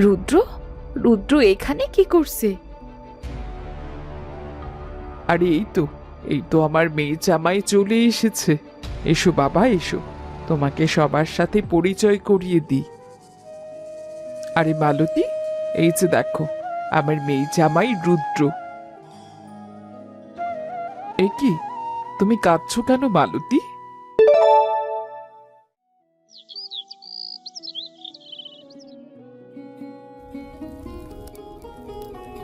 রুদ্র, রুদ্র এখানে কি করছে? আরে এই তো আমার মেয়ে জামাই চলে এসেছে। এসো বাবা এসো, তোমাকে সবার সাথে পরিচয় করিয়ে দিই। আরে মালতী, এই যে দেখো আমার মেয়ে জামাই রুদ্র। এ কি, তুমি কাঁদছো কেন মালতী?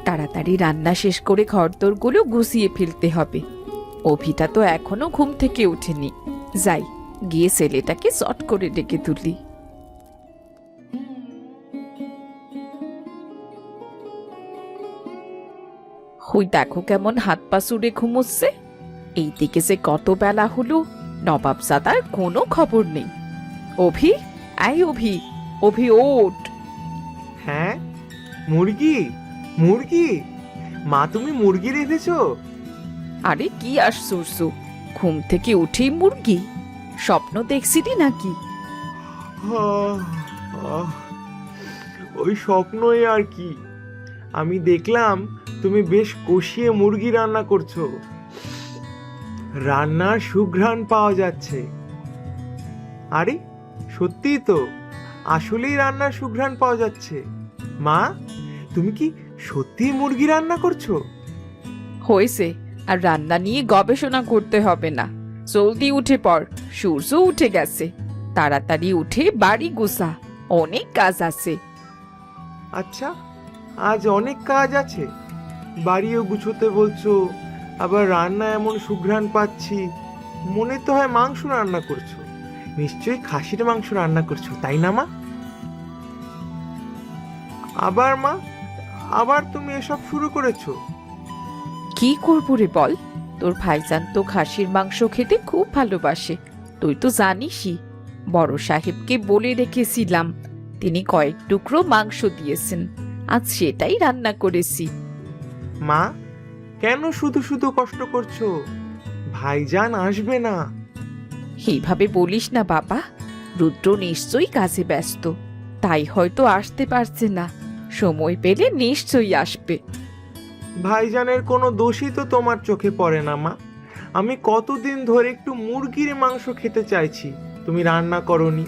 তাড়াতাড়ি রান্না শেষ করে ঘরদোরগুলো গুছিয়ে ফেলতে হবে। অভিটা তো এখনো ঘুম থেকে ওঠেনি। যাই, গিয়ে ছেলেটাকে চট করে ডেকে তুলি। হুই দেখো কেমন হাত পা চুড়ে ঘুমোচ্ছে। এইদিকে যে কত বেলা হলো, নবাবজাদার কোনো খবর নেই। অভি, আই অভি, অভি ওঠ। হ্যাঁ, মুরগি মুরগি মা, তুমি মুরগি রেখেছো? আরে কি আশ্চর্য, ঘুম থেকে উঠেই মুরগি? স্বপ্ন দেখছিলি নাকি? আহ, আহ, ওই স্বপ্নই আর কি। আমি দেখলাম তুমি বেশ কষিয়ে মুরগি রান্না করছো। রান্নার সুঘ্রাণ পাওয়া যাচ্ছে। আরে সত্যিই তো, আসলেই রান্নার সুঘ্রাণ পাওয়া যাচ্ছে। মা, তুমি কি সত্যি মুরগি রান্না করছো? হয়েছে, আর রান্না নিয়ে গবেষণা করতে হবে না। জলদি উঠে পড়, সূর্য উঠে গেছে। তাড়াতাড়ি উঠে বাড়ি গোছা, অনেক কাজ আছে। আচ্ছা, আজ অনেক কাজ আছে? বাড়িও গুছোতে বলছো, আবার রান্না এমন সুঘ্রাণ পাচ্ছি। মনে তো হয় মাংস রান্না করছো। নিশ্চয়ই খাসির মাংস রান্না করছো, তাই না মা? আবার তুমি এসব শুরু করেছো? কি করবো রে বল, তোর ভাইজান তো খাসির মাংস খেতে খুব ভালোবাসে। তুই তো জানিসই, বড় সাহেবকে বলে রেখেছিলাম, তিনি কয়েক টুকরো মাংস দিয়েছেন। আজ সেটাই রান্না করেছি। মা, কেন শুধু শুধু কষ্ট করছো? ভাইজান আসবে না। এইভাবে বলিস না বাবা, রুদ্র নিশ্চয়ই কাজে ব্যস্ত, তাই হয়তো আসতে পারছে না। সময় পেলে নিশ্চয়ই আসবে। ভাইজানের কোনো দোষই তো তোমার চোখে পড়ে না মা। আমি কতদিন ধরে একটু মুরগির মাংস খেতে চাইছি, তুমি রান্না করনি।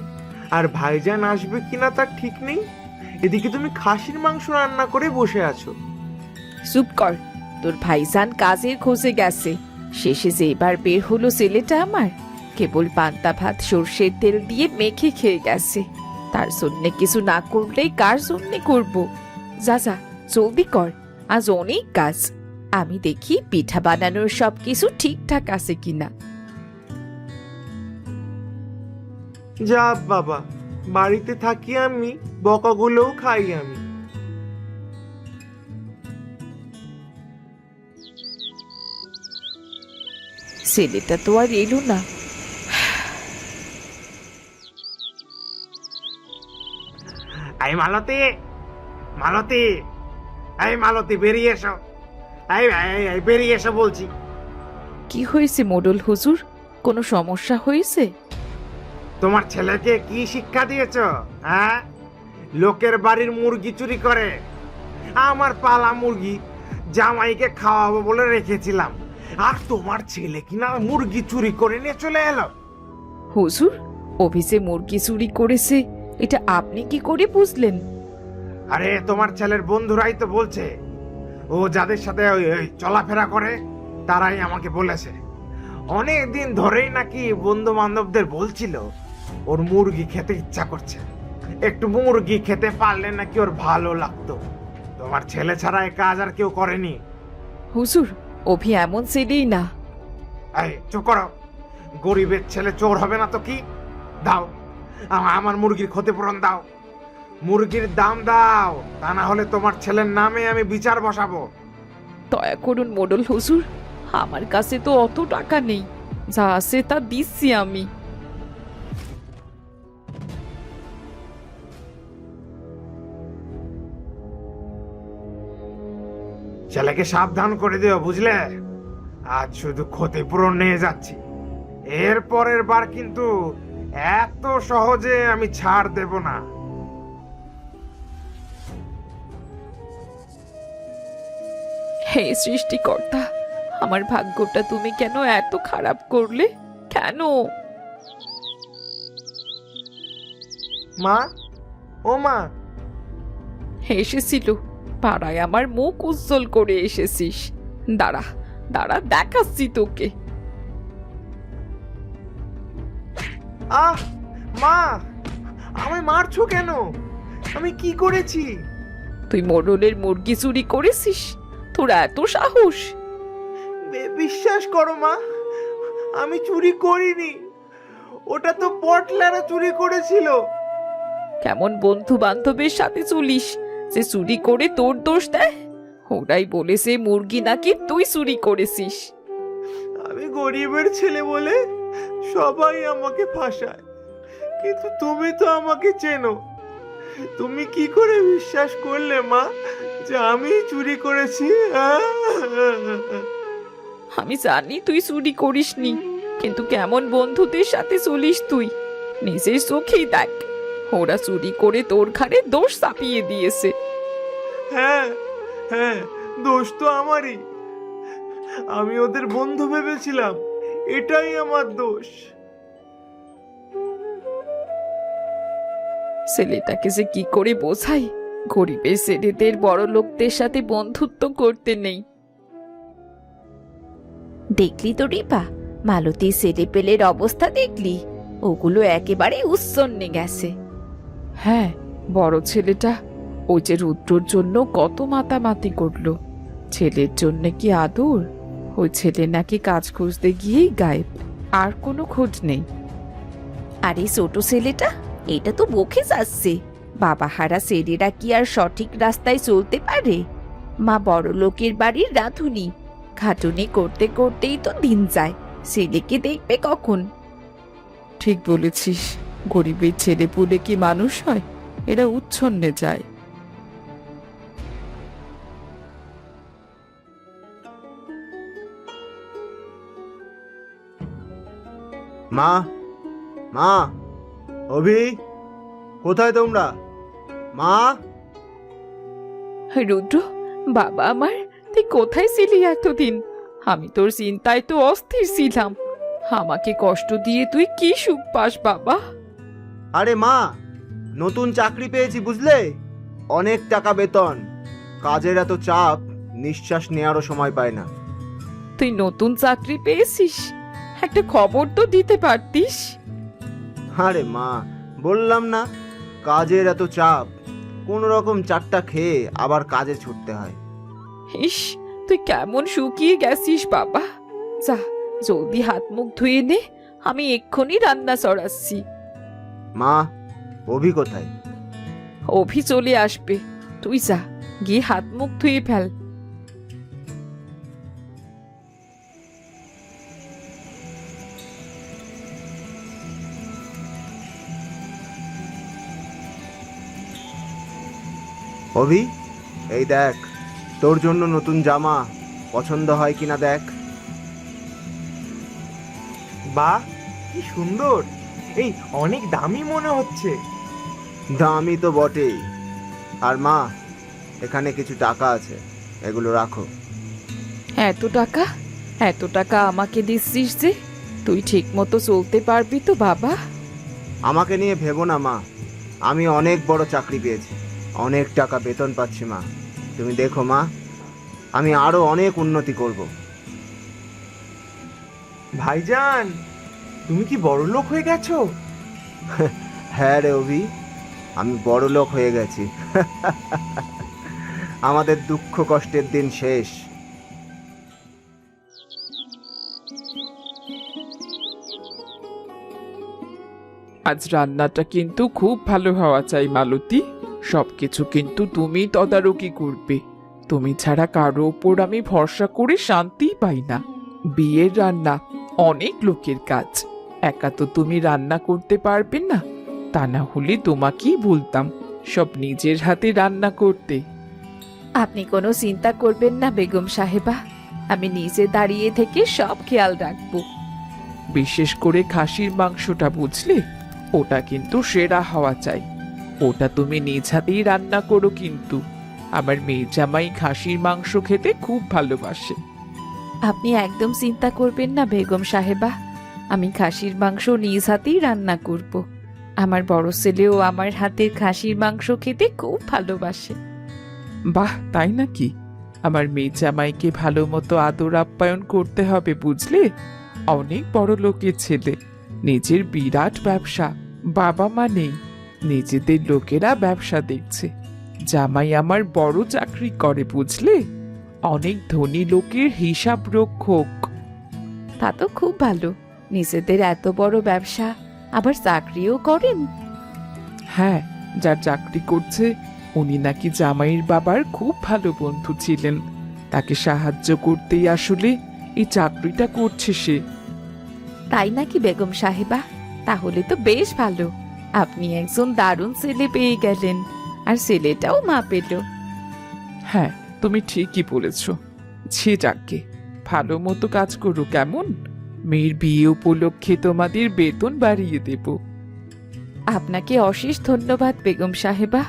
আর ভাইজান আসবে কিনা তার ঠিক নেই, এদিকে তুমি খাসির মাংস রান্না করে বসে আছো। চুপ কর, তোর ভাইজান কাজের খোঁজে গেছে। শেষে যে এবার বের হলো ছেলেটা আমার, কেবল পান্তা ভাত সর্ষের তেল দিয়ে মেখে খেয়ে গেছে। তার জন্যে কিছু না করলে কার জন্যে করব? যা যা, জলদি কর, আজ অনেক কাজ। আমি দেখি পিঠা বানানোর সব কিছু ঠিকঠাক আছে কিনা। যা বাবা, বাড়িতে থাকি আমি, বকাগুলোও খাই আমি। ছেলেটা তো আর এলো না। এই মালতী, মালতী, এই মালতী, বেরিয়ে এসো। এই বেরিয়ে এসো বলছি। কি হয়েছে মোড়ল হুজুর, কোনো সমস্যা হয়েছে? তোমার ছেলেকে কি শিক্ষা দিয়েছ? হ্যাঁ, লোকের বাড়ির মুরগি চুরি করে। আমার পালা মুরগি জামাইকে খাওয়াবো বলে রেখেছিলাম, আর তোমার ছেলে কিনা মুরগি চুরি করে নিয়ে চলে এলো। হুজুর, অফিসে মুরগি চুরি করেছে, এটা আপনি কি করে বুঝলেন? আরে তোমার ছেলের বন্ধুরাই তো বলছে। ও যাদের সাথে ওই চলাফেরা করে তারাই আমাকে বলেছে। অনেক দিন ধরেই নাকি বন্ধু বান্ধবদের বলছিল ওর মুরগি খেতে ইচ্ছা করছে। একটু মুরগি খেতে পারলে নাকি ওর ভালো লাগতো। তোমার ছেলে ছাড়া এ কাজ আর কেউ করেনি। হুজুর, অভি এমন ছেলেই না। এই চুপ করো, গরিবের ছেলে চোর হবে না তো কি? দাও, আমার মুরগির ক্ষতিপূরণ দাও। মুরগির দাম দাও, তা না হলে তোমার ছেলের নামে আমি বিচার বসাবো। দয়া করুন মোড়ল হুজুর, আমার কাছে তো অত টাকা নেই, যা আছে তা দিচ্ছি আমি। ছেলেকে সাবধান করে দিও, বুঝলে? আজ শুধু ক্ষতিপূরণ নিয়ে যাচ্ছি, এর পরের বার কিন্তু এত সহজে আমি ছাড় দেব না। হে সৃষ্টিকর্তা, আমার ভাগ্যটা তুমি কেন এত খারাপ করলে? কেন? মা, ও মা, এসেছিল, পাড়ায় আমার মুখ উজ্জ্বল করে এসেছিস। দাঁড়া দাঁড়া, দেখাচ্ছি তোকে। আহ মা, আমায় মারছো কেন? আমি কি করেছি? তুই মোড়লের মুরগি চুরি করেছিস? তোর এত সাহস? বিশ্বাস করো মা, আমি চুরি করিনি। ওটা তো পটলারা চুরি করেছিল। কেমন বন্ধু বান্ধবের সাথে চলিস যে চুরি করে তোর দোষ দেয়? ওরাই বলেছে মুরগি নাকি তুই চুরি করেছিস। আমি গরিবের ছেলে বলে সবাই আমাকে ফাঁসায়, কিন্তু তুমি তো আমাকে চেনো। তুমি কি করে বিশ্বাস করলে মা যে আমি চুরি করেছি? আমি জানি তুই চুরি করিসনি, কিন্তু কেমন বন্ধুদের সাথে চলিস তুই? নিজের চোখেই দেখ, ওরা চুরি করে তোর ঘাড়ে দোষ চাপিয়ে দিয়েছে। হ্যাঁ হ্যাঁ, দোষ তো আমারই। আমি ওদের বন্ধু ভেবেছিলাম, এটাই আমার দোষ। ছেলেটাকে যে কি করে বোঝাই, গরিবের ছেলেদের বড় লোকদের সাথে বন্ধুত্ব করতে নেই। দেখলি তো রিপা, মালতী ছেলে পেলের অবস্থা দেখলি? ওগুলো একেবারে উচ্ছন্নে গেছে। হ্যাঁ, বড় ছেলেটা ওই যে রুদ্রর জন্য কত মাতামাতি করলো। ছেলের জন্য কি আদর? ওই ছেলে নাকি কাজ খুঁজতে গিয়েই গায়েব, আর কোনো খোঁজ নেই। আর এই ছোট ছেলেটা, এটা তো বকে যাচ্ছে। বাবা হারা ছেলেরা কি আর সঠিক রাস্তায় চলতে পারে? মা বড় লোকের বাড়ির রাঁধুনি, খাটুনি করতে করতেই তো দিন যায়। ছেলেকে দেখবে কখন? ঠিক বলেছিস, গরিবের ছেলে পুলে কি মানুষ হয়? এরা উচ্ছন্নে যায়। মা, মা, অভি, কোথায় তোমরা? মা, রুদ্র, বাবা আমার, তুই কোথায় ছিলি এতদিন? আমি তোর চিন্তায় তো অস্থির ছিলাম। আমাকে কষ্ট দিয়ে তুই কি সুখ পাস বাবা? আরে মা, নতুন চাকরি পেয়েছি বুঝলে, অনেক টাকা বেতন, কাজের এত চাপ, নিঃশ্বাস নেওয়ারও সময় পায় না। তুই নতুন চাকরি পেয়েছিস? একটা খবর তো দিতে পারতিস। আরে মা, বললাম না, কাজের এত চাপ, কোন রকম চারটা খেয়ে আবার কাজে ছুটতে হয়। ইস, তুই কেমন শুকিয়ে গেছিস বাবা। যা, জলদি হাত মুখ ধুয়ে নে, আমি এক্ষুনি রান্না চড়াচ্ছি। মা, অভি কোথায়? অভি চলে আসবে, তুই যা, গিয়ে হাত মুখ ধুয়ে ফেল। অভি, এই দেখ, তোর জন্য নতুন জামা, পছন্দ হয় কিনা দেখ। বাহ, কি সুন্দর! এই অনেক দামি মনে হচ্ছে। দামি তো বটেই। আর মা, এখানে কিছু টাকা আছে, এগুলো রাখো। এত টাকা? এত টাকা আমাকে দিচ্ছিস যে? তুই ঠিক মতো চলতে পারবি তো বাবা? আমাকে নিয়ে ভেবো না মা, আমি অনেক বড় চাকরি পেয়েছি, অনেক টাকা বেতন পাচ্ছি মা। তুমি দেখো মা, আমি আরো অনেক উন্নতি করব। ভাইজান, তুমি কি বড় লোক হয়ে গেছো? হ্যাঁ রে অভি, আমি বড় লোক হয়ে গেছি। আমাদের দুঃখ কষ্টের দিন শেষ। আজ রান্নাটা কিন্তু খুব ভালো হওয়া চাই মালতী। সবকিছু কিন্তু তুমি তদারকি করবে। তুমি ছাড়া কারো ওপর আমি ভরসা করে শান্তিই পাই না। বিয়ের রান্না অনেক লোকের কাজ, একা তো তুমি রান্না করতে পারবে না। তা না হলে তোমাকেই বলতাম সব নিজের হাতে রান্না করতে। আপনি কোনো চিন্তা করবেন না বেগম সাহেবা, আমি নিজে দাঁড়িয়ে থেকে সব খেয়াল রাখবো। বিশেষ করে খাসির মাংসটা বুঝলে, ওটা কিন্তু সেরা হওয়া চাই। ওটা তুমি নিজ হাতেই রান্না করো কিন্তু। আমার মেয়ে জামাই খাসির মাংস খেতে খুব ভালোবাসে। আপনি একদম চিন্তা করবেন না বেগম সাহেবা, আমি খাসির মাংস নিজ হাতেই রান্না করব। আমার বড় ছেলেও আমার হাতের খাসির মাংস খেতে খুব ভালোবাসে। বাহ, তাই নাকি? আমার মেয়ে জামাইকে ভালো মতো আদর আপ্যায়ন করতে হবে, বুঝলে? অনেক বড় লোকের ছেলে, নিজের বিরাট ব্যবসা, বাবা মা নেই, নিজেদের লোকেরা ব্যবসা দেখছে। জামাই আমার বড় চাকরি করে, বুঝলে? অনেক ধনী লোকের হিসাব রক্ষক। তা তো খুব ভালো, নিজেদের এত বড় ব্যবসা, আবার চাকরিও করেন। হ্যাঁ, যার চাকরি করছে উনি নাকি জামাইয়ের বাবার খুব ভালো বন্ধু ছিলেন। তাকে সাহায্য করতেই আসলে এই চাকরিটা করছে সে। তাই নাকি বেগম সাহেবা? তাহলে তো বেশ ভালো, আপনি একজন দারুণ ছেলে পেয়ে গেলেন, আর ছেলেটাও মা পেল। হ্যাঁ, তুমি ঠিকই বলেছ। সে যাকে ভালো মতো কাজ করো, কেমন? মেয়ের বিয়ে উপলক্ষে তোমাদের বেতন বাড়িয়ে দেব। আপনাকে অশেষ ধন্যবাদ বেগম সাহেবা।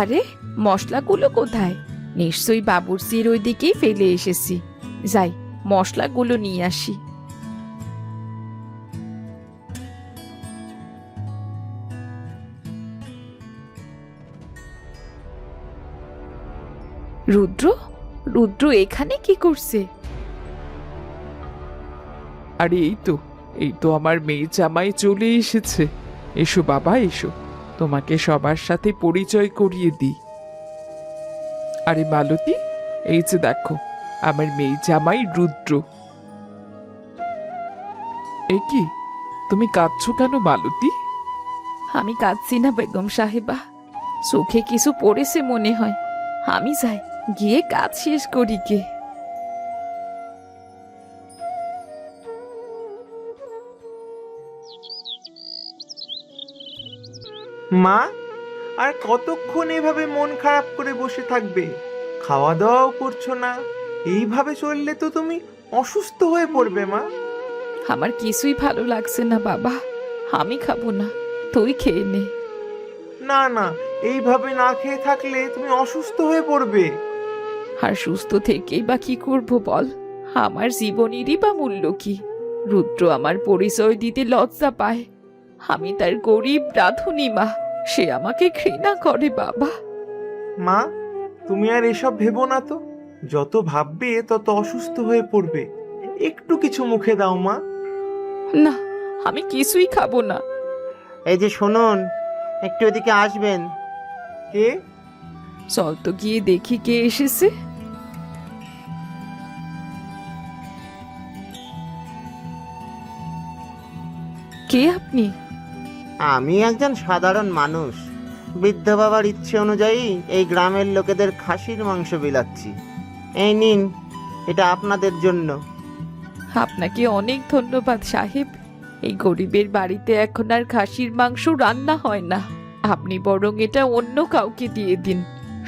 আরে, মশলাগুলো কোথায়? নিশ্চয়ই বাবুর্চির ওই দিকেই ফেলে এসেছি। যাই, মশলাগুলো নিয়ে আসি। রুদ্র, রুদ্র এখানে কি করছে? আরে এই তো আমার মেয়ে জামাই চলে এসেছে। এসো বাবা, এসো, তোমাকে সবার সাথে পরিচয় করিয়ে দিই। আরে মালতী, এই যে দেখো আমার মেয়ে জামাই রুদ্র। এ কি, তুমি কাঁদছো কেন মালতী? আমি কাঁদছি না বেগম সাহেবা, চোখে কিছু পড়েছে মনে হয়। আমি যাই, গিয়ে কাজ শেষ করি গে। মা, আর কতক্ষণ এভাবে মন খারাপ করে বসে থাকবে? খাওয়া দাওয়াও করছো না। এইভাবে চললে তো তুমি অসুস্থ হয়ে পড়বে মা। আমার কিছুই ভালো লাগছে না বাবা, আমি খাবো না, তুই খেয়ে নে। না না, এইভাবে না খেয়ে থাকলে তুমি অসুস্থ হয়ে পড়বে। আর সুস্থ থেকেই বা কি করবো বল? আমার জীবনেরই বা মূল্য কি? রুদ্র আমার পরিচয় দিতে লজ্জা পায়। আমি তার গরিব রাঁধুনি মা, সে আমাকে ঘৃণা করে বাবা। মা, তুমি আর এসব ভেবো না তো। যত ভাববে তত অসুস্থ হয়ে পড়বে। একটু কিছু মুখে দাও মা। না, আমি কিছুই খাবো না। এই যে শুনুন, একটু এদিকে আসবেন। কে? চল তো গিয়ে দেখি কে এসেছে। কে আপনি? আমি একজন সাধারণ মানুষ, বৃদ্ধ বাবার ইচ্ছে অনুযায়ী এই গ্রামের লোকেদের খাসির মাংস বিলাচ্ছি। এই নিন, এটা আপনাদের জন্য। আপনাকে অনেক ধন্যবাদ সাহেব। এই গরিবের বাড়িতে এখন আর খাসির মাংস রান্না হয় না, আপনি বরং এটা অন্য কাউকে দিয়ে দিন,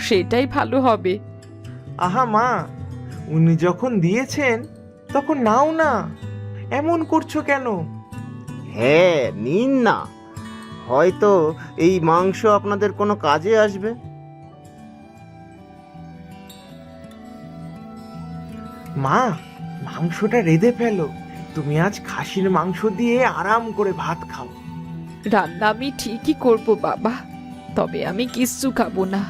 সেটাই ভালো হবে। আহা মা, উনি যখন দিয়েছেন তখন নাও না, এমন করছো কেন? হ্যাঁ, নিন না, হয়তো এই মাংস আপনাদের কোনো কাজে আসবে। মা, মাংসটা রেঁধে ফেলো। তুমি আজ খাসির মাংস দিয়ে আরাম করে ভাত খাও। রান্না আমি ঠিকই করব বাবা, তবে আমি কিচ্ছু খাবো না,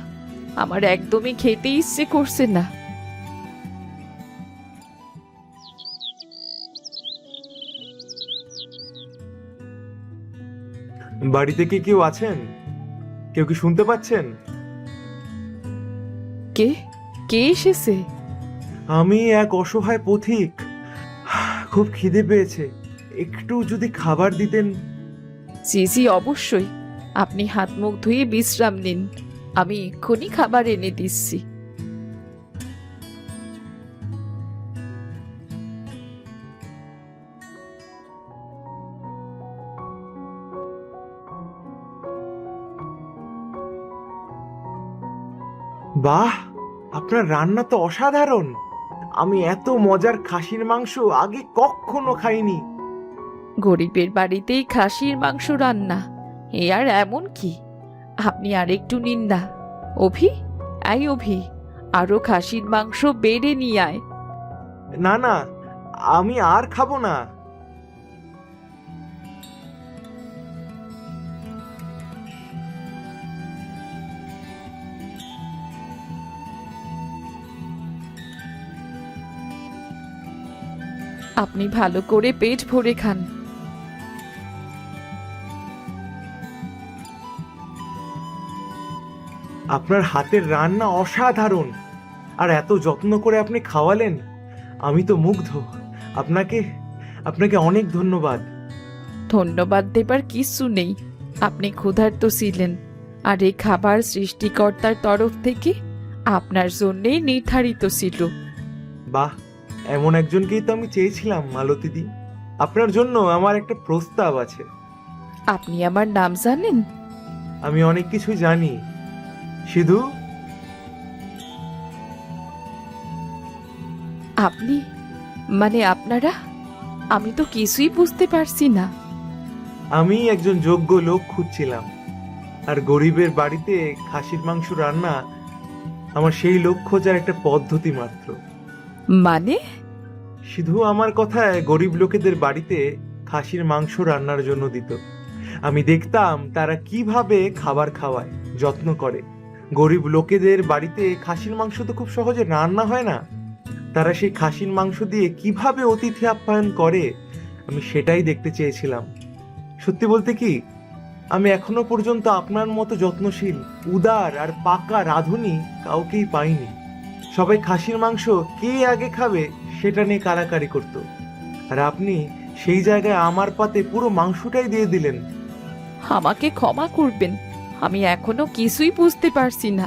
আমার একদমই খেতে ইচ্ছে করছে না। বাড়িতে কি কেউ আছেন? কেউ কি শুনতে পাচ্ছেন? কে কে এসেছে? আমি এক অসহায় পথিক, খুব খিদে পেয়েছে, একটু যদি খাবার দিতেন। জি জি, অবশ্যই, আপনি হাত মুখ ধুয়ে বিশ্রাম নিন, আমি এক্ষুনি খাবার এনে দিচ্ছি। বাহ, আপনার রান্না তো অসাধারণ। আমি এত মজার খাসির মাংস আগে কখনো খাইনি। গরিবের বাড়িতেই খাসির মাংস রান্না, এ আর এমন কি? আপনি আরেকটু নিন না। অভি, এই অভি, আরো খাসির মাংস বেড়ে নিয়ে আয়। না না, আমি আর খাবো না। আপনি ভালো করে পেট ভরে খান। আপনার হাতের রান্না অসাধারণ, আর এত যত্ন করে আপনি খাওয়ালেন, আমি তো মুগ্ধ। আপনাকে আপনাকে অনেক ধন্যবাদ। ধন্যবাদ দেবার কিছু নেই। আপনি ক্ষুধার্ত ছিলেন, আর এই খাবার সৃষ্টিকর্তার তরফ থেকে আপনার জন্যেই নির্ধারিত ছিল। বাহ, এমন একজনকেই তো আমি চেয়েছিলাম মালতীদি। আপনার জন্য আমার একটা প্রস্তাব আছে। আপনি আমার নাম জানেন? আমি অনেক কিছু জানি। সিধু, আপনি মানে আপনারা? আমি তো কিছুই বুঝতে পারছি না। আমি একজন যোগ্য লোক খুঁজছিলাম, আর গরিবের বাড়িতে খাসির মাংস রান্না আমার সেই লোক খোঁজার একটা পদ্ধতি মাত্র। মানে? সিধু আমার কথায় গরিব লোকেদের বাড়িতে খাসির মাংস রান্নার জন্য দিত। আমি দেখতাম তারা কিভাবে খাবার খাওয়ায়, যত্ন করে। গরিব লোকেদের বাড়িতে খাসির মাংস তো খুব সহজে রান্না হয় না। তারা সেই খাসির মাংস দিয়ে কিভাবে অতিথি আপ্যায়ন করে, আমি সেটাই দেখতে চেয়েছিলাম। সত্যি বলতে কি, আমি এখনো পর্যন্ত আপনার মতো যত্নশীল, উদার আর পাকা রাঁধুনি কাউকেই পাইনি। সবাই খাসির মাংস কে আগে খাবে সেটা নিয়ে কাড়াকাড়ি করত, আর আপনি সেই জায়গায় আমার পাতে পুরো মাংসটাই দিয়ে দিলেন। আমাকে ক্ষমা করবেন, আমি এখনো কিছুই বুঝতে পারছি না।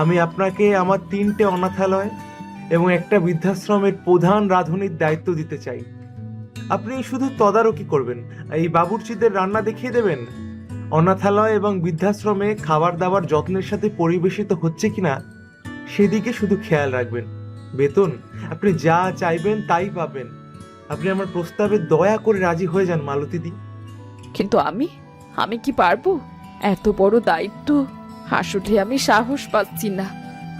আমি আপনাকে আমার 3টে অনাথালয় এবং একটা বৃদ্ধাশ্রমের প্রধান রাঁধুনির দায়িত্ব দিতে চাই। আপনি শুধু তদারকি করবেন, এই বাবুর্চিদের রান্না দেখিয়ে দেবেন। অনাথালয় এবং বৃদ্ধাশ্রমে খাবার দাবার যত্নের সাথে পরিবেশিত হচ্ছে কিনা সেদিকে শুধু খেয়াল রাখবেন। বেতন আপনি যা চাইবেন তাই পাবেন। আপনি আমার প্রস্তাবে দয়া করে রাজি হয়ে যান মালতীদি। কিন্তু আমি কি পারবো? এত বড় দায়িত্ব, আসলে আমি সাহস পাচ্ছি না।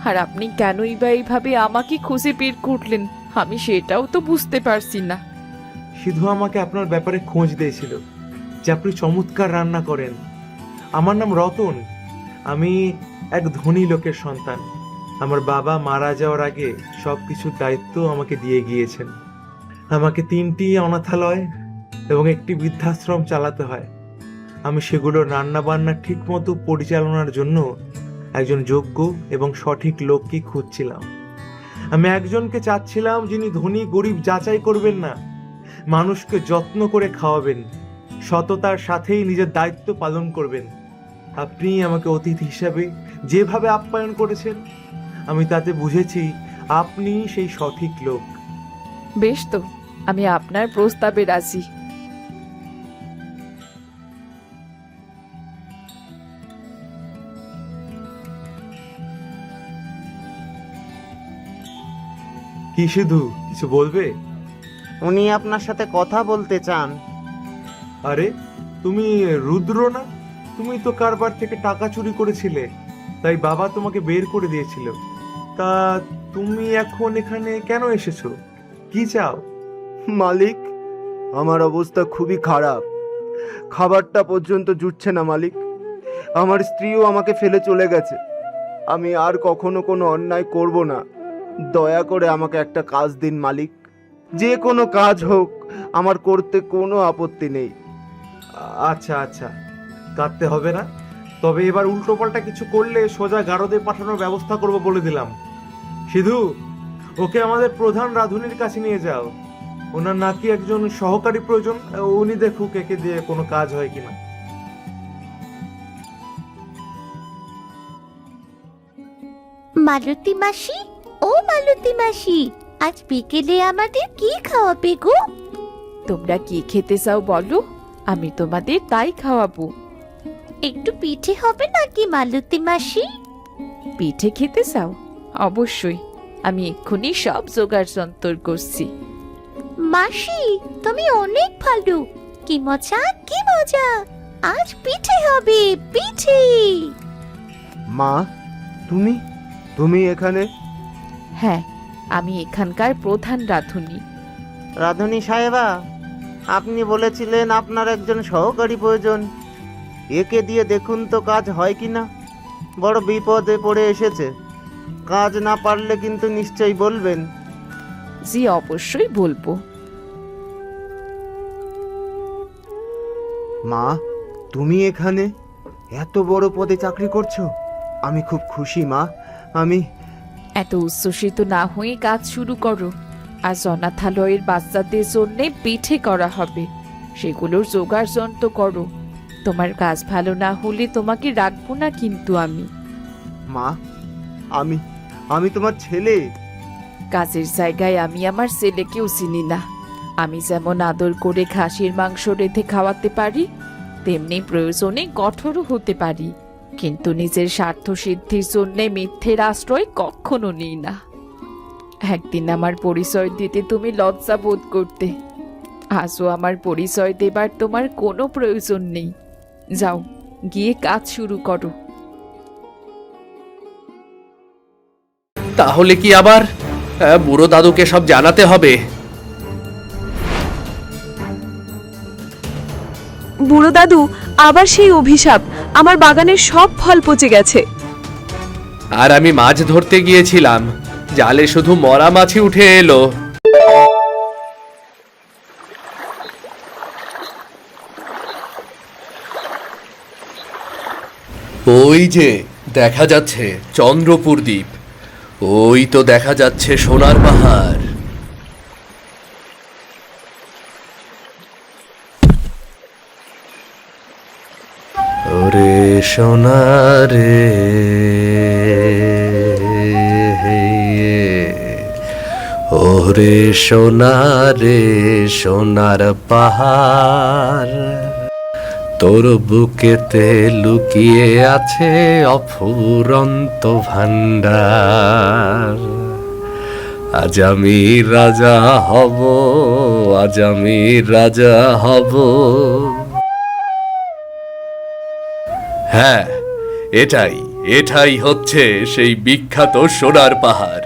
আর আপনি কেনই বা এইভাবে আমাকে খুঁজে বের করলেন, আমি সেটাও তো বুঝতে পারছি না। সিধু আমাকে আপনার ব্যাপারে খোঁজ দিয়েছিল যে আপনি চমৎকার রান্না করেন। আমার নাম রতন, আমি এক ধনী লোকের সন্তান। আমার বাবা মারা যাওয়ার আগে সব কিছুর দায়িত্ব আমাকে দিয়ে গিয়েছেন। আমাকে 3টি অনাথালয় এবং একটি বৃদ্ধাশ্রম চালাতে হয়। আমি সেগুলোর রান্না বান্না ঠিক মতো পরিচালনার জন্য একজন যোগ্য এবং সঠিক লোককে খুঁজছিলাম। আমি একজনকে চাচ্ছিলাম যিনি ধনী গরিব যাচাই করবেন না, মানুষকে যত্ন করে খাওয়াবেন, সততার সাথেই নিজের দায়িত্ব পালন করবেন। আপনি আমাকে অতিথি হিসাবে যেভাবে আপ্যায়ন করেছেন, আমি তাতে বুঝেছি আপনি সেই সঠিক লোক। বেশ তো, আমি আপনার প্রস্তাবে রাজি। কি সিধু, কিছু বলবে? উনি আপনার সাথে কথা বলতে চান। আরে, তুমি রুদ্র না? তুমি তো কারবার থেকে টাকা চুরি করেছিলে, তাই বাবা তোমাকে বের করে দিয়েছিল। তা তুমি এখন এখানে কেন এসেছো? কি চাও? মালিক, আমার অবস্থা খুবই খারাপ। খাবারটা পর্যন্ত জুটছে না মালিক। আমার স্ত্রীও আমাকে ফেলে চলে গেছে। আমি আর কখনো কোনো অন্যায় করব না। দয়া করে আমাকে একটা কাজ দিন মালিক। যে কোনো কাজ হোক, আমার করতে কোনো আপত্তি নেই। আচ্ছা আচ্ছা, কাঁদতে হবে না। তবে এবার উল্টোপাল্টা কিছু করলে সোজা গারদে পাঠানোর ব্যবস্থা করব বলে দিলাম। সিধু, ওকে আমাদের প্রধান রাঁধুনির কাছে নিয়ে যাও। ওনার নাকি একজন সহকারী প্রয়োজন, উনি দেখুক একে দিয়ে কোনো কাজ হয় কিনা। মালতী মাসি, ও মালতী মাসি, আজ বিকেলে আমাদের কি খাওয়াবে গো? তোমরা কি খেতে চাও বলো, আমি তোমাদের তাই খাওয়াবো। একটু পিঠে হবে নাকি মালতী মাসি? পিঠে খেতে চাও? অবশ্যই, আমি এক্ষুনি সব জোগাড় যন্তর করছি। মাসি, তুমি অনেক ভালো। কি মজা, কি মজা। আজ পিঠে হবে, পিঠে। মা, তুমি তুমি এখানে? হ্যাঁ, আমি এখানকার প্রধান রাঁধুনি। রাধুনী সাহেবা, আপনি বলেছিলেন আপনার একজন সহকারী প্রয়োজন। একে দিয়ে দেখুন তো কাজ হয় কি না। বড় বিপদে পড়ে এসেছে। কাজ না পারলে কিন্তু নিশ্চয়ই বলবেন। জি, অবশ্যই বলবো। মা, তুমি এখানে এত বড় পদে চাকরি করছো? আমি খুব খুশি মা। আমি এত উচ্ছ্বসিত না হয়ে কাজ শুরু করো। আজ অনাথালয়ের বাচ্চাদের জন্য পিঠে করা হবে, সেগুলোর জোগাড় যন্ত্র করো। তোমার কাজ ভালো না হলে তোমাকে রাখবো না কিন্তু আমি। মা, আমি আমি তোমার ছেলে। কাজের জায়গায় আমি আমার ছেলেকেও চিনি না। আমি যেমন আদর করে খাসির মাংস রেঁধে খাওয়াতে পারি, তেমনি প্রয়োজনে কঠোরও হতে পারি, কিন্তু নিজের স্বার্থ সিদ্ধির জন্য মিথ্যের আশ্রয় কখনো নিই না। একদিন আমার পরিচয় দিতে তুমি লজ্জা বোধ করতে, আজও আমার পরিচয় দেবার তোমার কোনো প্রয়োজন নেই। যাও, গিয়ে কাজ শুরু করো। তাহলে কি আবার বুড়ো দাদুকে সব জানাতে হবে? বুড়ো দাদু, আবার সেই অভিশাপ। আমার বাগানের সব ফল পচে গেছে। আর আমি মাছ ধরতে গিয়েছিলাম, জালে শুধু মরা মাছই উঠে এলো। ওই যে দেখা যাচ্ছে চন্দ্রপুর দ্বীপ, ওই তো দেখা যাচ্ছে সোনার পাহাড়। ওরে সোনারে, ওরে সোনারে, সোনার পাহাড়, তোর বুকেতে লুকিয়ে আছে অফুরন্ত ভান্ডার। আজ আমি রাজা হব, আজ আমি রাজা হব। হ্যাঁ, এটাই এটাই হচ্ছে সেই বিখ্যাত সোনার পাহাড়।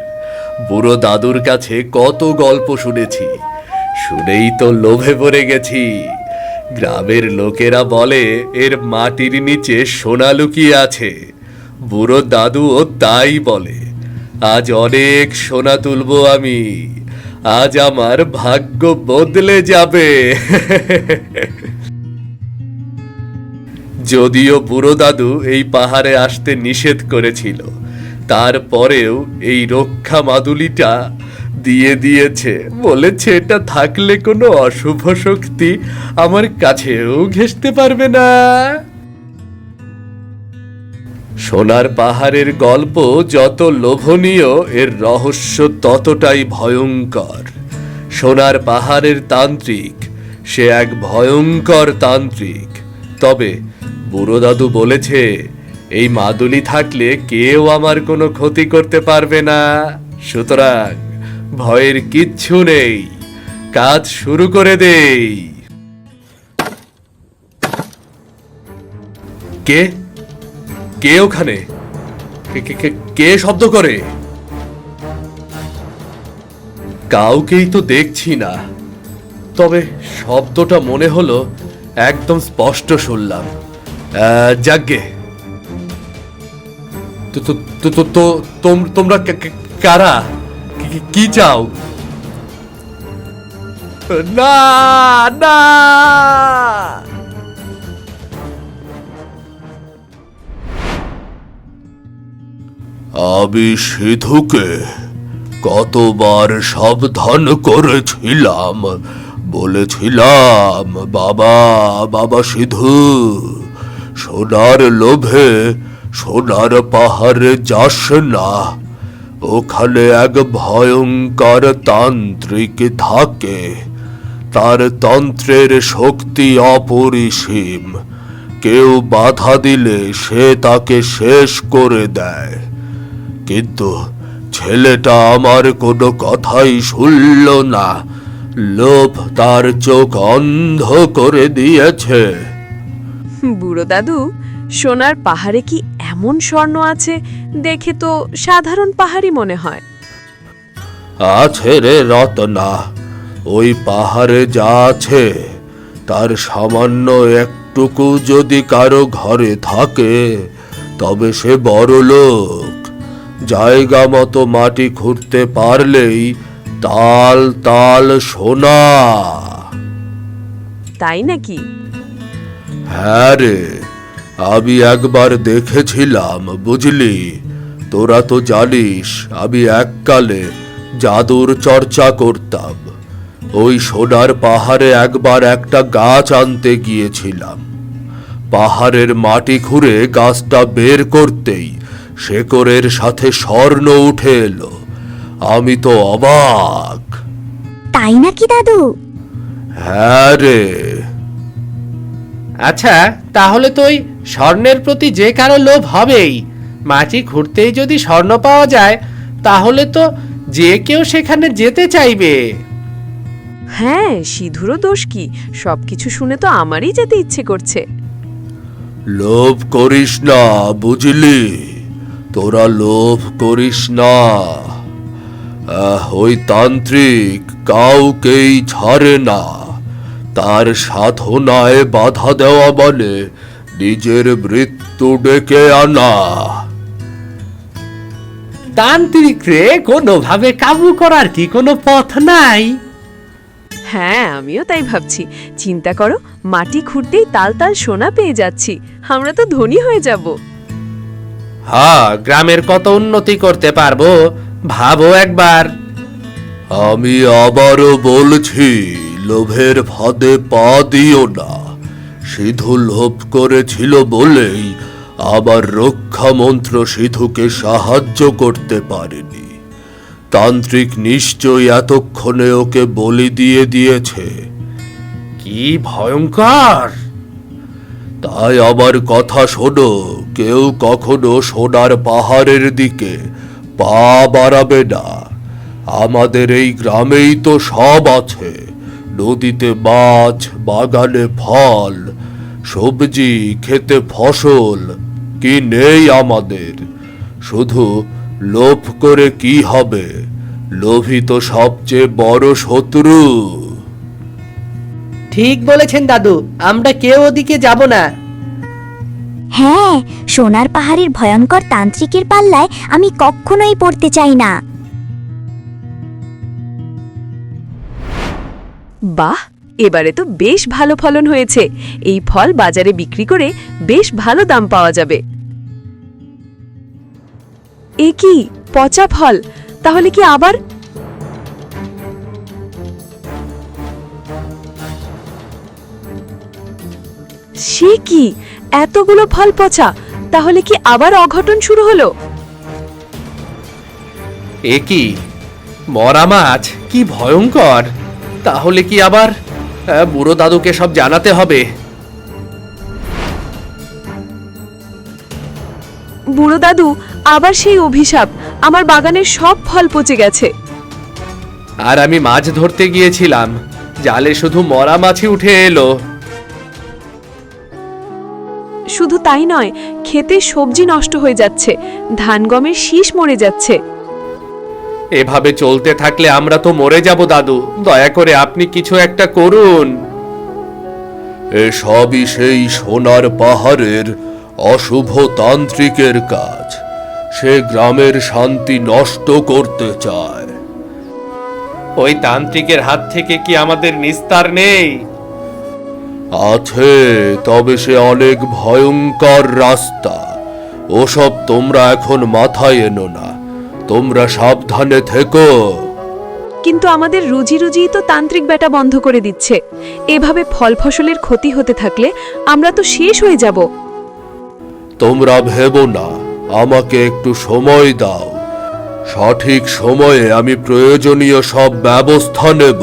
বুড়ো দাদুর কাছে কত গল্প শুনেছি, শুনেই তো লোভে পড়ে গেছি। গ্রামের লোকেরা বলে এর মাটির নিচে সোনা লুকিয়ে আছে। বুড়ো দাদুও তাই বলে। আজ অনেক সোনা তুলবো আমি, আজ আমার ভাগ্য বদলে যাবে। যদিও বুড়ো দাদু এই পাহাড়ে আসতে নিষেধ করেছিল, তারপরেও এই রক্ষা মাদুলিটা দিয়ে দিয়েছে। বলেছে এটা থাকলে কোনো অশুভ শক্তি আমার কাছেও ঘেঁষতে পারবে না। সোনার পাহাড়ের গল্প যত লোভনীয়, এর রহস্য ততটাই ভয়ঙ্কর। সোনার পাহাড়ের তান্ত্রিক, সে এক ভয়ঙ্কর তান্ত্রিক। তবে বুড়ো দাদু বলেছে এই মাদুলি থাকলে কেউ আমার কোনো ক্ষতি করতে পারবে না। সুতরাং ভয়ের কিচ্ছু নেই, কাজ শুরু করে দেই। কে কে ওখানে? কে শব্দ করে? কাউকেই তো দেখছি না, তবে শব্দটা মনে হলো একদম স্পষ্ট শুনলাম। যাগ্গে, তোমরা কারা? কি চাও? না না, আমি সিধুকে কতবার সাবধান করেছিলাম, বলেছিলাম বাবা বাবা সিধু, সোনার লোভে সোনার পাহাড়ে যাস না। ওখানে এক ভয়ঙ্কর তান্ত্রিক থাকে, তার তন্ত্রের শক্তি অপরিসীম। কেউ বাধা দিলে সে তাকে শেষ করে দেয়। কিন্তু ছেলেটা আমার কোনো কথাই শুনল না। লোভ তার চোখ অন্ধ করে দিয়েছে। বুড়ো দাদু, সোনার পাহাড়ে কি এমন স্বর্ণ আছে? দেখে তো সাধারণ পাহাড়ই মনে হয়। আছে রে রতনা, ওই পাহাড়ে যা আছে তার সামান্য একটুকু যদি কারো ঘরে থাকে তবে সে বড় লোক। জায়গা মতো মাটি খুঁড়তে পারলেই তাল তাল সোনা। তাই নাকি? হ্যাঁ রে, আমি একবার দেখেছিলাম বুঝলি। তোরা তো জানিস আমি এককালে জাদুর চর্চা করতাম। ওই সোনার পাহাড়ে একবার একটা গাছ আনতে গিয়েছিলাম। পাহাড়ের মাটি খুঁড়ে গাছটা বের করতেই শেকড়ের সাথে স্বর্ণ উঠে এলো। আমি তো অবাক। তাই নাকি দাদু? হ্যাঁ রে। আচ্ছা, তাহলে তো ওই স্বর্ণের প্রতি যে কারো লোভ হবেই। মাটি খুঁড়তেই যদি স্বর্ণ পাওয়া যায় তাহলে তো যে কেউ সেখানে যেতে চাইবে। হ্যাঁ, সিধুরও দোষ কি? সবকিছু শুনে তো আমারই যেতে ইচ্ছে করছে। লোভ করিস না বুঝলি, তোরা লোভ করিস না। ওই তান্ত্রিক কাউকেই ছাড়ে না। তার সাধনায় বাধা দেওয়া মানে নিজের মৃত্যু ডেকে আনা। তান্ত্রিক রে কোনোভাবে কাবু করার কি কোনো পথ নাই? হ্যাঁ, আমিও তাই ভাবছি। চিন্তা করো, মাটি খুঁড়তেই তাল তাল সোনা পেয়ে যাচ্ছি। আমরা তো ধনী হয়ে যাব। হ্যাঁ, গ্রামের কত উন্নতি করতে পারবো ভাবো একবার। আমি আবারও বলছি, লোভের ফাঁদে পা দিও না। সিধু লোভ করেছিল বলেই আবার রক্ষা মন্ত্র সিধুকে সাহায্য করতে পারেনি। তান্ত্রিক নিশ্চয়ই এতক্ষণে ওকে বলি দিয়ে দিয়েছে। কি ভয়ঙ্কর! তাই আমার কথা শোনো, কেউ কখনো সোনার পাহাড়ের দিকে পা বাড়াবে না। আমাদের এই গ্রামেই তো সব আছে। নদীতে মাছ, বাগানে ফল, সবজি, খেতে ফসল, কি নেই আমাদের? শুধু লোভ করে কি হবে? লোভী তো সবচেয়ে বড় শত্রু। ঠিক বলেছেন দাদু, আমরা কেউ ওদিকে যাব না। হ্যাঁ, সোনার পাহাড়ের ভয়ঙ্কর তান্ত্রিকের পাল্লায় আমি কখনোই পড়তে চাই না। বাহ, এবারে তো বেশ ভালো ফলন হয়েছে। এই ফল বাজারে বিক্রি করে বেশ ভালো দাম পাওয়া যাবে। এ কি পচা ফল? তাহলে কি আবার? সে কি, এতগুলো ফল পচা? তাহলে কি আবার অঘটন শুরু হলো? এ কি মরা মাছ? কি ভয়ঙ্কর! তাহলে কি আবার বুড়ো দাদুকে সব জানাতে হবে? বুড়ো দাদু, আবার সেই অভিশাপ। আমার বাগানের সব ফল পচে গেছে। আর আমি মাছ ধরতে গিয়েছিলাম, জালে শুধু মরা মাছই উঠে এলো। শুধু তাই নয়, খেতে সবজি নষ্ট হয়ে যাচ্ছে, ধান গমের শীষ মরে যাচ্ছে। এভাবে চলতে থাকলে আমরা তো মরে যাব দাদু। দয়া করে আপনি কিছু একটা করুন। এসবই সেই সোনার পাহাড়ের অশুভ তান্ত্রিকের কাজ। সে গ্রামের শান্তি নষ্ট করতে চায়। ওই তান্ত্রিকের হাত থেকে কি আমাদের নিস্তার নেই? আছে, তবে সে অনেক ভয়ঙ্কর রাস্তা। ওসব তোমরা এখন মাথায় এনো না। তোমরা সাবধানে থেকো। কিন্তু আমাদের রুজি রুজি তো তান্ত্রিক বেটা বন্ধ করে দিচ্ছে। এভাবে ফল ফসলের ক্ষতি হতে থাকলে আমরা তো শেষ হয়ে যাব। তোমরা ভেবো না, আমাকে একটু সময় দাও। সঠিক সময়ে আমি প্রয়োজনীয় সব ব্যবস্থা নেব।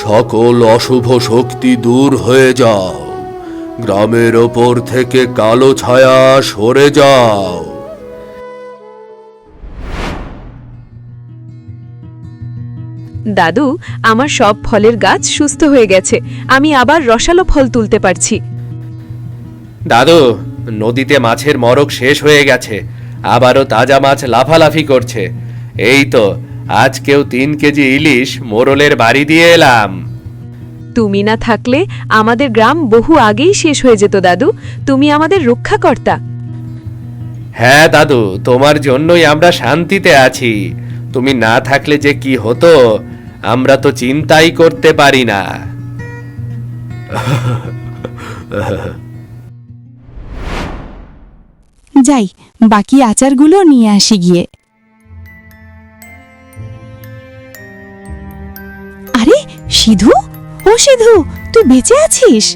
সকল অশুভ শক্তি দূর হয়ে যাও। গ্রামের ওপর থেকে কালো ছায়া সরে যাও। দাদু, আমার সব ফলের গাছ সুস্থ হয়ে গেছে, আমি আবার রসালো ফল তুলতে পারছি। দাদু, নদীতে মাছের মরক শেষ হয়ে গেছে, আবারও তাজা মাছ লাফালাফি করছে। এই তো আজকেও 3 কেজি ইলিশ মোরলের বাড়ি দিয়ে এলাম। তুমি না থাকলে আমাদের গ্রাম বহু আগেই শেষ হয়ে যেত দাদু, তুমি আমাদের রক্ষাকর্তা। হ্যাঁ দাদু, তোমার জন্যই আমরা শান্তিতে আছি। তুমি না থাকলে যে কি হতো আমরা তো চিন্তাই করতে পারি না। যাই, বাকি আচারগুলো নিয়ে আসি গিয়ে। আরে সিধু, ও সিধু, তুই বেঁচে আছিস?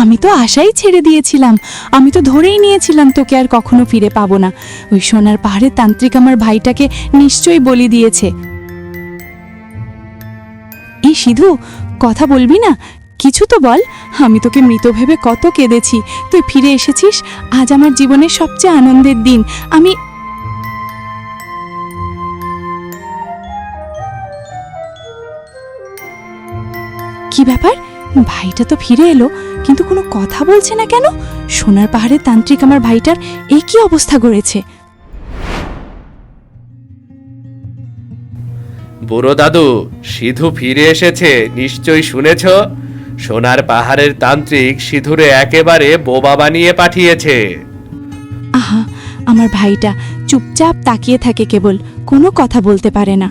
আমি তো আশাই ছেড়ে দিয়েছিলাম, আমি তো ধরেই নিয়েছিলাম তোকে আর কখনো ফিরে পাবো না। ওই সোনার পাহাড়ের তান্ত্রিক আমার ভাইটাকে নিশ্চয়ই বলি দিয়েছে। এই সিধু, কথা বলবি না? কিছু তো বল। আমি তোকে মৃত ভেবে কত কেঁদেছি, তুই ফিরে এসেছিস, আজ আমার জীবনের সবচেয়ে আনন্দের দিন। আমি কি ব্যাপার, ভাইটা তো ফিরে এলো কিন্তু কোনো কথা বলছে না কেন? সোনার পাহাড়ের তান্ত্রিক আমার ভাইটার এই কি অবস্থা গড়েছে? বুড়ো দাদু, সিধু ফিরে এসেছে, নিশ্চয়ই শুনেছ। সোনার পাহাড়ের তান্ত্রিক সিধুরে একেবারে বোবা বানিয়ে পাঠিয়েছে। আহা, আমার ভাইটা চুপচাপ তাকিয়ে থাকে কেবল, কোনো কথা বলতে পারে না।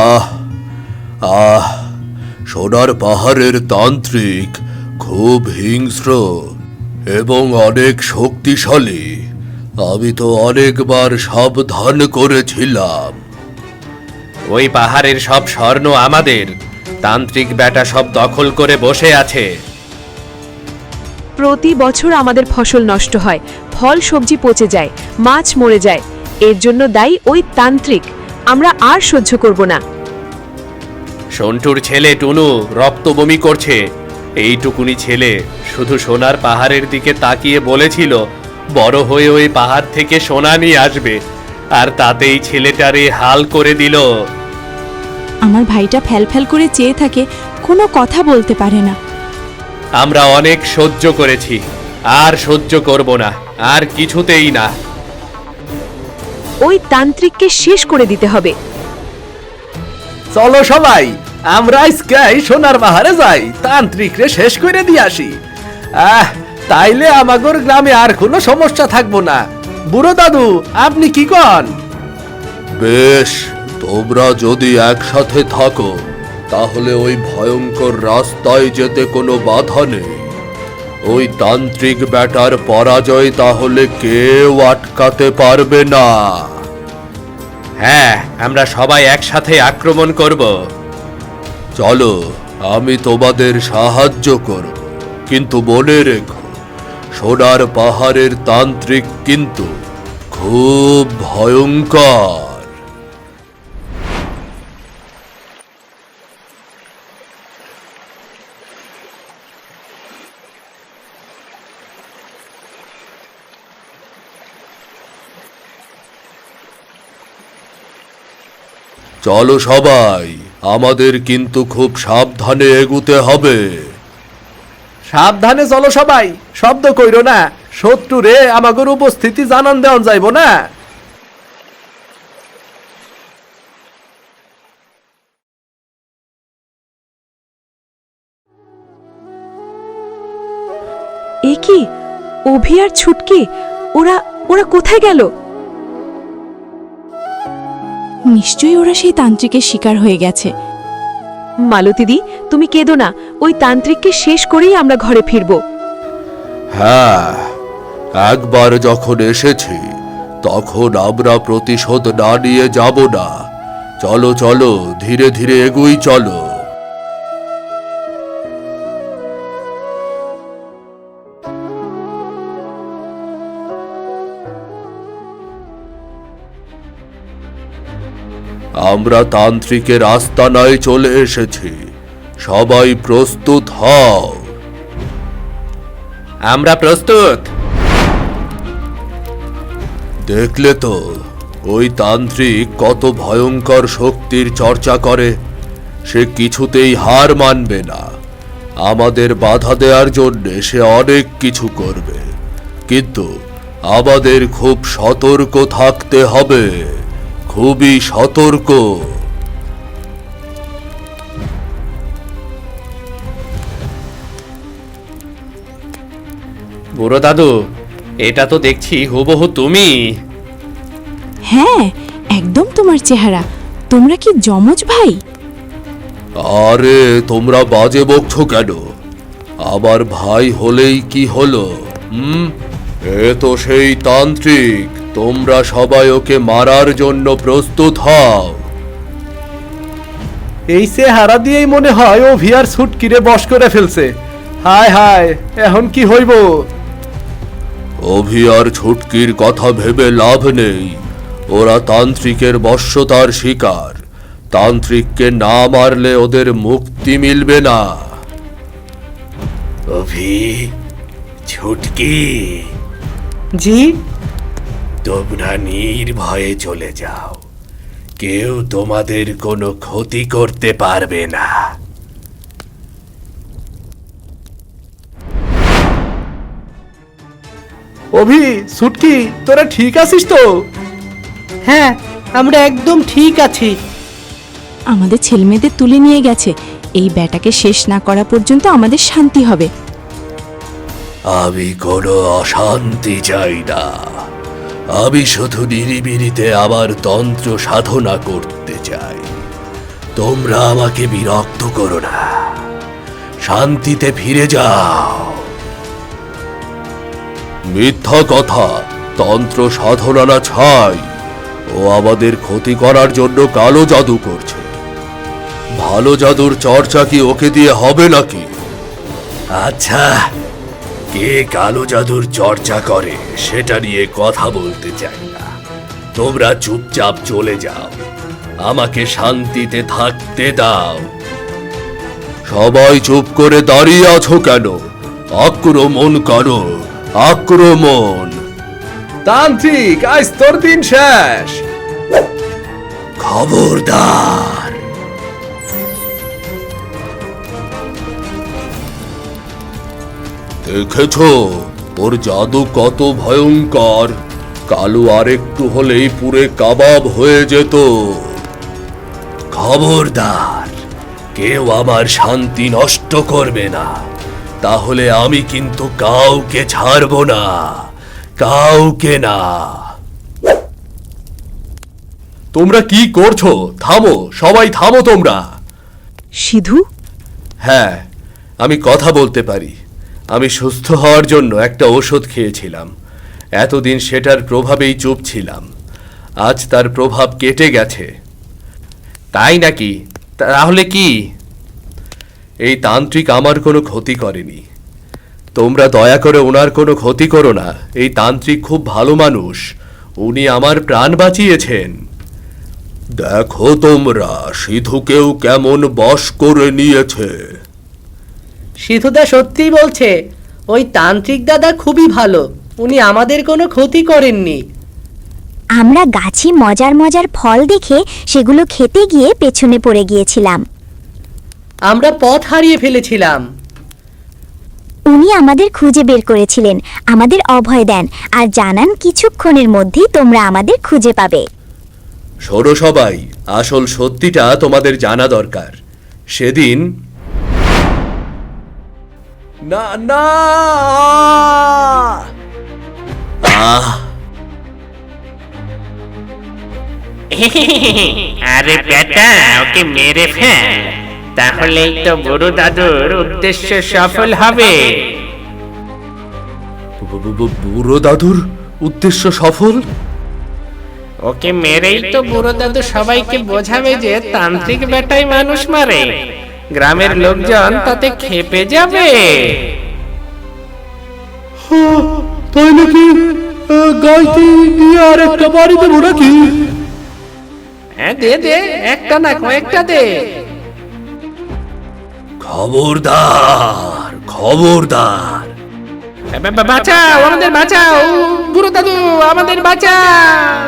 আহ আহ সোনার পাহাড়ের তান্ত্রিক খুব হিংস্র এবং অনেক শক্তিশালী। আমি তো অনেকবার সাবধান করেছিলাম। ওই পাহাড়ের সব স্বর্ণ আমাদের, তান্ত্রিক বেটা সব দখল করে বসে আছে। প্রতি বছর আমাদের ফসল নষ্ট হয়, ফল সবজি পচে যায়, মাছ মরে যায়। এর জন্য দায়ী ওই তান্ত্রিক। আমরা আর সহ্য করব না। সন্টুর ছেলে টুনু রক্ত বমি করছে। এইটুকুনি ছেলে শুধু সোনার পাহাড়ের দিকে তাকিয়ে বলেছিল বড় হয়ে ওই পাহাড় থেকে সোনা নিয়ে আসবে, আর তাতেই ছেলেটারে হাল করে দিল। আমার ভাইটা ফ্যাল করে চেয়ে থাকে, কোনো কথা বলতে পারে না। আমরা অনেক সহ্য করেছি, আর সহ্য করব না, আর কিছুতেই না। ওই তান্ত্রিককে শেষ করে দিতে হবে। চলো সবাই, আমরা আজকেই সোনার পাহাড়ে যাই, তান্ত্রিকরে শেষ করে দিয়ে আসি। তাইলে আমাগর গ্রামে আর কোনো সমস্যা থাকবো না। বুড়ো দাদু, আপনি কি কন? বেশ, তোমরা যদি একসাথে থাকো তাহলে ওই ভয়ঙ্কর রাস্তায় যেতে কোনো বাধা নেই। ওই তান্ত্রিক ব্যাটার পরাজয় তাহলে কেউ আটকাতে পারবে না। হ্যাঁ, আমরা সবাই একসাথে আক্রমণ করব। চলো, আমি তোমাদের সাহায্য করব, কিন্তু মনে রেখো সোনার পাহাড়ের তান্ত্রিক কিন্তু খুব ভয়ঙ্কর। চলো সবাই, আমাদের কিন্তু খুব সাবধানে এগুতে হবে। সাবধানে চলো সবাই, শব্দ কইরো না, শত্রুরে আমাগর উপস্থিতি জানান দেওয়া যাইব না। এ কি, অভি আর ছুটকি, ওরা ওরা কোথায় গেল? নিশ্চয়ই ওরা সেই তান্ত্রিকের শিকার হয়ে গেছে। মালতীদি, তুমি কেঁদো না, ওই তান্ত্রিককে শেষ করেই আমরা ঘরে ফিরব। হ্যাঁ, একবার যখন এসেছি তখন আমরা প্রতিশোধ না নিয়ে যাব না। চলো চলো, ধীরে ধীরে এগুই চলো। আমরা তান্ত্রিকের আস্তানায় চলে এসেছি, সবাই প্রস্তুত হও। আমরা প্রস্তুত। দেখলে তো, ওই তান্ত্রিক কত ভয়ঙ্কর শক্তির চর্চা করে, সে কিছুতেই হার মানবে না। আমাদের বাধা দেওয়ার জন্য সে অনেক কিছু করবে, কিন্তু আমাদের খুব সতর্ক থাকতে হবে, খুবই সতর্ক। বুড়ো দাদু, এটা তো দেখছি হুবহু তুমি। হ্যাঁ, একদম তোমার চেহারা। তোমরা কি যমজ ভাই? আরে তোমরা বাজে বকছো কেন? আবার ভাই হলেই কি হলো? এ তো সেই তান্ত্রিক। তোমরা সবাই ওকে মারার জন্য প্রস্তুত হও। এই চেহারা দিয়েই মনে হয় ও ভিয়ার ছুটকিরে বশ করে ফেলছে। হায় হায়, এখন কি হইব? অভি আর ছুটকির কথা ভেবে লাভ নেই। ওরা তান্ত্রিকের বশ্যতার শিকার। তান্ত্রিককে না মারলে ওদের মুক্তি মিলবে না। অভি, ছুটকি, জি? তোমরা নির্ভয়ে চলে যাও। কেউ তোমাদের কোনো ক্ষতি করতে পারবে না। অভি, ছুটকি, তোরা ঠিক আছিস তো? হ্যাঁ, আমরা একদম ঠিক আছি। আমাদের ছেলেমেয়েদের তুলে নিয়ে গেছে। এই ব্যাটাকে শেষ না করা পর্যন্ত আমাদের শান্তি হবে। আমি কোনো অশান্তি চাই না। আমি শুধু নিরিবিলিতে আমার তন্ত্র সাধনা করতে চাই। তোমরা আমাকে বিরক্ত করো না, শান্তিতে ফিরে যাও। মিথ্যা কথা, তন্ত্র সাধনা না ছাই। ও আমাদের ক্ষতি করার জন্য কালো জাদু করছে। ভালো জাদুর চর্চা কি ওকে দিয়ে হবে নাকি? আচ্ছা, কে কালো জাদুর চর্চা করে সেটা নিয়ে কথা বলতে চাই না। তোমরা চুপচাপ চলে যাও, আমাকে শান্তিতে থাকতে দাও। সবাই চুপ করে দাঁড়িয়ে আছো কেন? আক্রমণ করো, আক্রমণ! তান্ত্রিক, আজ তোর দিন শেষ। খবরদার! দেখেছো ওর জাদু কত ভয়ঙ্কর? কালু আরেকটু হলেই পুরে কাবাব হয়ে যেত। খবরদার, কেউ আমার শান্তি নষ্ট করবে না, তাহলে আমি কিন্তু কাউকে ছাড়ব না, কাউকে না। তোমরা কি করছো? থামো, সবাই থামো তোমরা। সিধু, হ্যাঁ, আমি কথা বলতে পারি। আমি সুস্থ হওয়ার জন্য একটা ওষুধ খেয়েছিলাম। এতদিন সেটার প্রভাবেই চুপ ছিলাম। আজ তার প্রভাব কেটে গেছে। তাই নাকি? তাহলে কি? এই তান্ত্রিক আমার কোনো ক্ষতি করেনি। তোমরা দয়া করে ওনার কোনো ক্ষতি করো না। এই তান্ত্রিক খুব ভালো মানুষ, উনি আমার প্রাণ বাঁচিয়েছেন। দেখো তোমরা, সিধুকেও কেমন বশ করে নিয়েছে। সিধুদা সত্যিই বলছে, ওই তান্ত্রিক দাদা খুবই ভালো, উনি আমাদের কোনো ক্ষতি করেননি। আমরা গাছে মজার মজার ফল দেখে সেগুলো খেতে গিয়ে পেছনে পড়ে গিয়েছিলাম। আমরা পথ হারিয়ে ফেলেছিলাম। উনি আমাদের খুঁজে বের করেছিলেন, আমাদের অভয় দেন আর জানান কিছুক্ষণের মধ্যেই তোমরা আমাদের খুঁজে পাবে। শোনো সবাই, আসল সত্যিটা তোমাদের জানা দরকার। সেদিন না না আরে বেটা, ওকে মেরে ফেল, তাহলেই তো বুড়ো দাদুর উদ্দেশ্য সফল হবে। বুড়ো দাদুর উদ্দেশ্য সফল? ওকে মেরেই তো বুড়ো দাদু সবাইকে বোঝাবে যে তান্ত্রিক বেটাই মানুষ মারে। গ্রামের লোকজন তাতে খেপে যাবে। তাই নাকি? গাইতে দিয়ে আর একটা বাড়ি দেবো নাকি? হ্যাঁ, দে দে, একটা না কয়েকটা দে। খবরদার, খবরদার! বাঁচাও, আমাদের বাঁচাও, বুড়ো দাদু আমাদের বাঁচাও।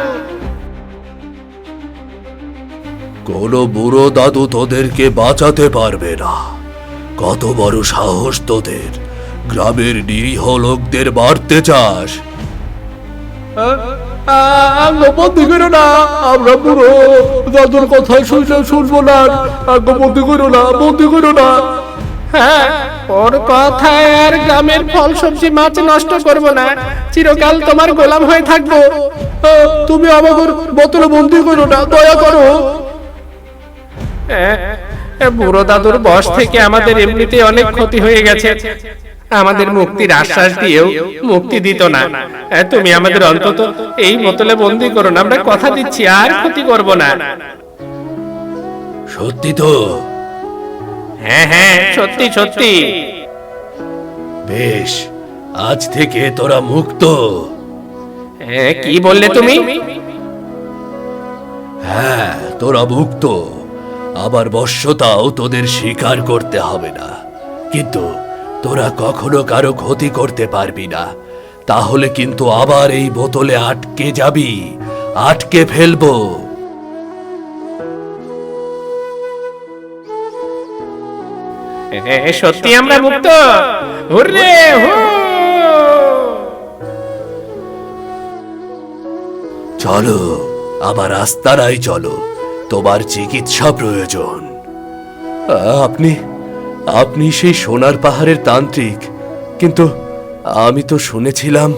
কোনো বুড়ো দাদু তোদেরকে বাঁচাতে পারবে না। কত বড় সাহস তোদের! গ্রামের নিরীহ লোকদের মারতে চাস? বন্দি করো না, আমরা বুড়ো দাদুর কথা শুনবো না। বন্দি করো না, বন্দি করো না। হ্যাঁ, ওর কথায় আর গ্রামের ফল সবজি মাছ নষ্ট করব না, চিরকাল তোমার গোলাম হয়ে থাকবো। তুমি আমাকে বোতলে বন্দি করো না, দয়া করো। বুড়ো দাদুর বশ থেকে আমাদের এমনিতে অনেক ক্ষতি হয়ে গেছে, আমাদের মুক্তির আশ্বাস দিয়েও মুক্তি দিত না। তুমি আমাদের অন্তত এই বোতলে বন্দি করো না, আমরা কথা দিচ্ছি আর ক্ষতি করব না। সত্যি তো? হ্যাঁ হ্যাঁ, সত্যি সত্যি। বেশ, আজ থেকে তোরা মুক্ত। কি বললে তুমি? হ্যাঁ, তোরা মুক্ত। আবার বশ্যতাও তোদের স্বীকার করতে হবে না, কিন্তু তোরা কখনো কারো ক্ষতি করতে পারবি না। তাহলে কিন্তু আবার এই বোতলে আটকে যাবি, আটকে ফেলবো। সত্যি আমরা মুক্ত? হুররে হু! চলো, আবার আস্তানায় চলো, তোমার চিকিৎসা প্রয়োজন। আপনি আপনি সেই সোনার পাহাড়ের তান্ত্রিক, কিন্তু আমি তো শুনেছিলাম।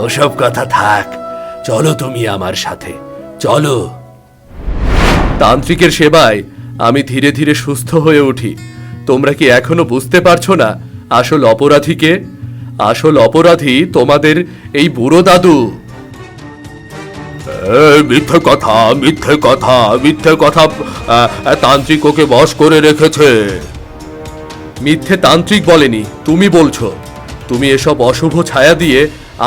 ওসব কথা থাক, চলো তুমি আমার সাথে, চলো। তান্ত্রিকের সেবায় আমি ধীরে ধীরে সুস্থ হয়ে উঠি। তোমরা কি এখনো বুঝতে পারছো না আসল অপরাধীকে? আসল অপরাধী তোমাদের এই বুড়ো দাদু। মিথ্যে কথা, মিথ্যে কথা, মিথ্যে কথা। তান্ত্রিক ওকে বশ করে রেখেছে। মিথ্যে তান্ত্রিক বলেনি, তুমি বলছো। তুমি এসব অশুভ ছায়া দিয়ে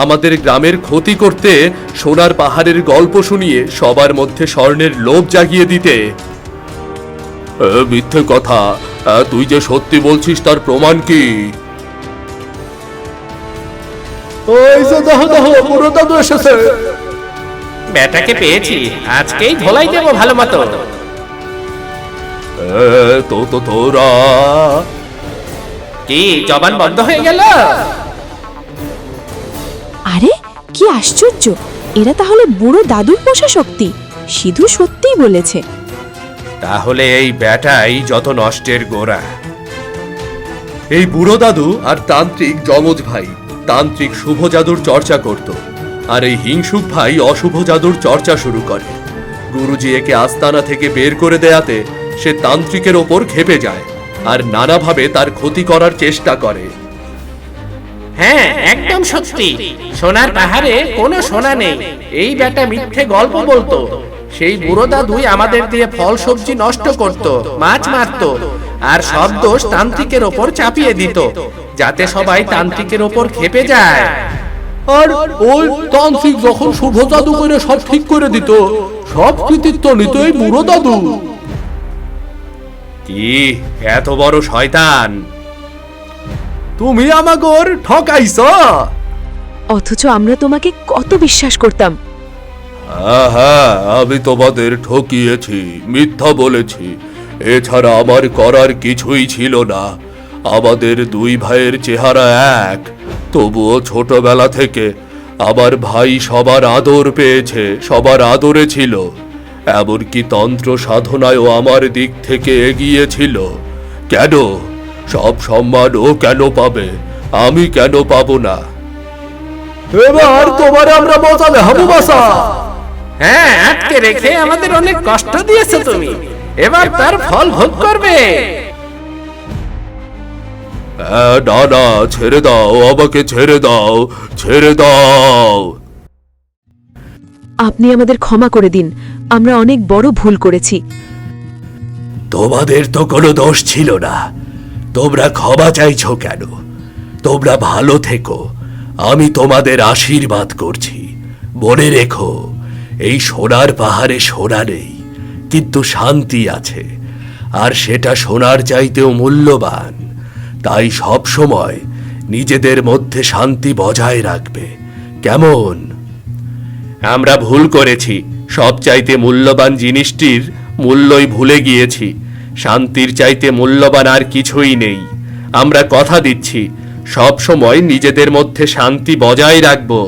আমাদের গ্রামের ক্ষতি করতে, সোনার পাহাড়ের গল্প শুনিয়ে সবার মধ্যে স্বর্ণের লোভ জাগিয়ে দিতে। মিথ্যে কথা। তুই যে সত্যি বলছিস তার প্রমাণ কি? ওই যে দেখো দেখো, বুড়ো দাদু এসেছে। বেটাকে পেয়েছি, আজকেই ধোলাই দেবো ভালো মতো। তোরা কি জবান বন্ধ হয়ে গেল? আরে কি আশ্চর্য, এরা তাহলে বুড়ো দাদুর পোষা শক্তি। সিধু সত্যিই বলেছে। তাহলে এই বেটাই যত নষ্টের গোড়া। এই বুড়ো দাদু আর তান্ত্রিক যমজ ভাই। তান্ত্রিক শুভ জাদুর চর্চা করত, আর এই হিংসুক ভাই অশুভ জাদুর চর্চা শুরু করে। গুরুজি একে আস্তানা থেকে বের করে দেয়াতে সে তান্ত্রিকের ওপর ক্ষেপে যায় আর নানাভাবে তার ক্ষতি করার চেষ্টা করে। হ্যাঁ, একদম সত্যি। সোনার পাহাড়ে কোনো সোনা নেই, এই বেটা মিথ্যে গল্প বলতো। সেই বুড়ো দাদুই আমাদের দিয়ে ফল সবজি নষ্ট করত, মাছ মারত, আর সব দোষ তান্ত্রিকের ওপর চাপিয়ে দিত, যাতে সবাই তান্ত্রিকের ওপর ক্ষেপে যায়। আর ওই তান্ত্রিক যখন শুভ জাদু করে সব ঠিক করে দিত, সব কৃতিত্ব নিত এই বুড়ো দাদু। কি এত বড় শয়তান! তুমি আমাকে ঠকাইছ। অথচ আমরা তোমাকে কত বিশ্বাস করতাম। হ্যাঁ, আমি তোমাদের ঠকিয়েছি, মিথ্যা বলেছি। এছাড়া আমার করার কিছুই ছিল না। আমাদের দুই ভাইয়ের চেহারা এক, তবুও ছোটবেলা থেকে আমার ভাই সবার আদর পেয়েছে, সবার আদরে ছিল। এমনকি তন্ত্র সাধনায়ও আমার দিক থেকে এগিয়ে ছিল। কেন? সব সম্মান ও কেন পাবে, আমি কেন পাবো না? এবার তোমার আমরা বাঁচালে হবে বাসা। হ্যাঁ, আটকে রেখে আমাদের অনেক কষ্ট দিয়েছো তুমি, এবার তার ফল ভোগ করবে। না না, ছেড়ে দাও, আমাকে ছেড়ে দাও, ছেড়ে দাও। আপনি আমাদের ক্ষমা করে দিন, আমরা অনেক বড় ভুল করেছি। তোমাদের তো কোনো দোষ ছিল না, তোমরা ক্ষমা চাইছো কেন? তোমরা ভালো থেকো, আমি তোমাদের আশীর্বাদ করছি। মনে রেখো, এই সোনার পাহাড়ে সোনা নেই, কিন্তু শান্তি আছে, আর সেটা সোনার চাইতেও মূল্যবান। তাই সব সময় নিজেদের মধ্যে শান্তি বজায় রাখবে, কেমন? আমরা ভুল করেছি, সবচাইতে মূল্যবান জিনিসটির মূল্যই ভুলে গিয়েছি। শান্তির চাইতে মূল্যবান আর কিছুই নেই। আমরা কথা দিচ্ছি সব সময় নিজেদের মধ্যে শান্তি বজায় রাখবো।